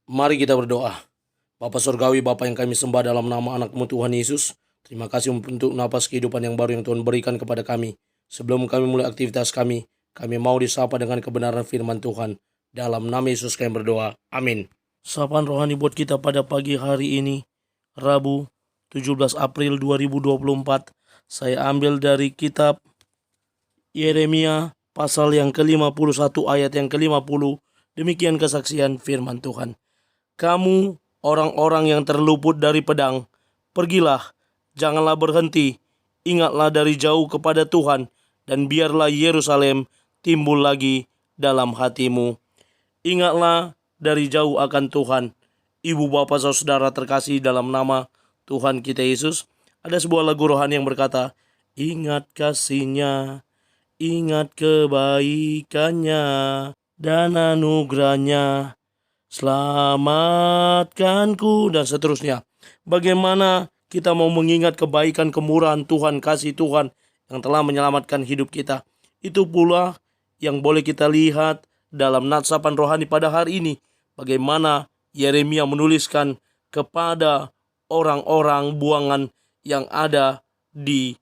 Mari kita berdoa. Bapa Surgawi, Bapa yang kami sembah dalam nama anak-Mu Tuhan Yesus, terima kasih untuk napas kehidupan yang baru yang Tuhan berikan kepada kami. Sebelum kami mulai aktivitas kami mau disapa dengan kebenaran firman Tuhan. Dalam nama Yesus kami berdoa. Amin. Sapaan rohani buat kita pada pagi hari ini, Rabu 17 April 2024. Saya ambil dari kitab Yeremia pasal yang ke-51 ayat yang ke-50. Demikian kesaksian firman Tuhan. Kamu orang-orang yang terluput dari pedang, pergilah, janganlah berhenti, ingatlah dari jauh kepada Tuhan, dan biarlah Yerusalem timbul lagi dalam hatimu. Ingatlah dari jauh akan Tuhan. Ibu bapa saudara terkasih dalam nama Tuhan kita Yesus, ada sebuah lagu rohani yang berkata, ingat kasih-Nya, ingat kebaikannya, dan anugerahnya, selamatkanku, dan seterusnya. Bagaimana kita mau mengingat kebaikan, kemurahan Tuhan, kasih Tuhan yang telah menyelamatkan hidup kita. Itu pula yang boleh kita lihat dalam natsapan rohani pada hari ini. Bagaimana Yeremia menuliskan kepada orang-orang buangan yang ada di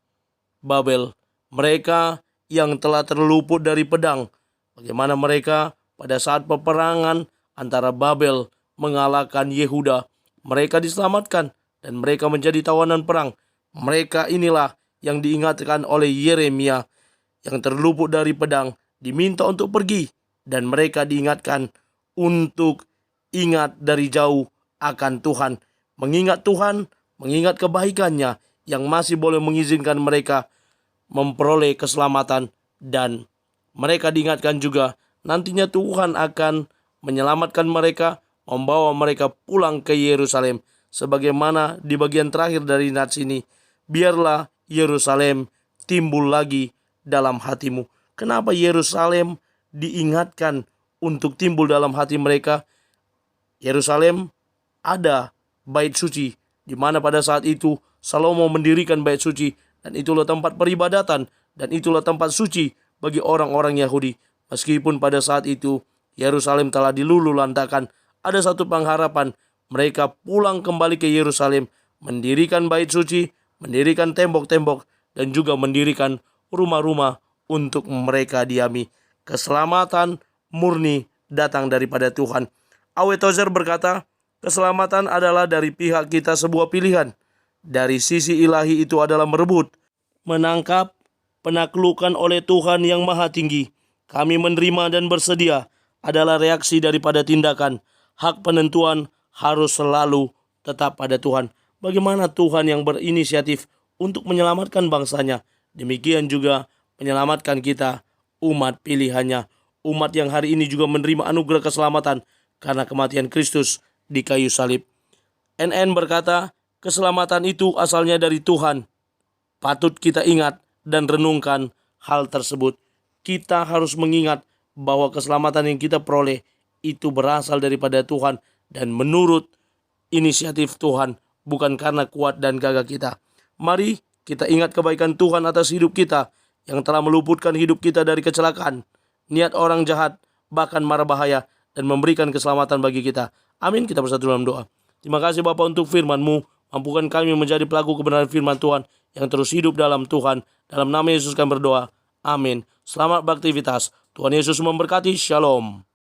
Babel. Mereka yang telah terluput dari pedang. Bagaimana mereka pada saat peperangan antara Babel mengalahkan Yehuda, mereka diselamatkan dan mereka menjadi tawanan perang. Mereka inilah yang diingatkan oleh Yeremia yang terluput dari pedang, diminta untuk pergi, dan mereka diingatkan untuk ingat dari jauh akan Tuhan. Mengingat Tuhan, mengingat kebaikannya yang masih boleh mengizinkan mereka memperoleh keselamatan, dan mereka diingatkan juga nantinya Tuhan akan menyelamatkan mereka, membawa mereka pulang ke Yerusalem. Sebagaimana di bagian terakhir dari nats ini, biarlah Yerusalem timbul lagi dalam hatimu. Kenapa Yerusalem diingatkan untuk timbul dalam hati mereka? Yerusalem ada bait suci, di mana pada saat itu Salomo mendirikan bait suci, dan itulah tempat peribadatan, dan itulah tempat suci bagi orang-orang Yahudi. Meskipun pada saat itu Yerusalem telah dilululantakkan, ada satu pengharapan. Mereka pulang kembali ke Yerusalem, mendirikan bait suci, mendirikan tembok-tembok, dan juga mendirikan rumah-rumah untuk mereka diami. Keselamatan murni datang daripada Tuhan. A.W. Tozer berkata, keselamatan adalah dari pihak kita sebuah pilihan. Dari sisi ilahi itu adalah merebut, menangkap, penaklukan oleh Tuhan yang maha tinggi. Kami menerima dan bersedia adalah reaksi daripada tindakan. Hak penentuan harus selalu tetap pada Tuhan. Bagaimana Tuhan yang berinisiatif untuk menyelamatkan bangsanya, demikian juga menyelamatkan kita, umat pilihannya. Umat yang hari ini juga menerima anugerah keselamatan karena kematian Kristus di kayu salib. NN berkata, keselamatan itu asalnya dari Tuhan. Patut kita ingat dan renungkan hal tersebut. Kita harus mengingat bahwa keselamatan yang kita peroleh itu berasal daripada Tuhan dan menurut inisiatif Tuhan, bukan karena kuat dan gagah kita. Mari kita ingat kebaikan Tuhan atas hidup kita yang telah meluputkan hidup kita dari kecelakaan, niat orang jahat, bahkan mara bahaya, dan memberikan keselamatan bagi kita. Amin. Kita bersatu dalam doa. Terima kasih Bapa untuk firman-Mu. Mampukan kami menjadi pelaku kebenaran firman Tuhan yang terus hidup dalam Tuhan. Dalam nama Yesus kami berdoa. Amin. Selamat beraktivitas. Tuhan Yesus memberkati. Shalom.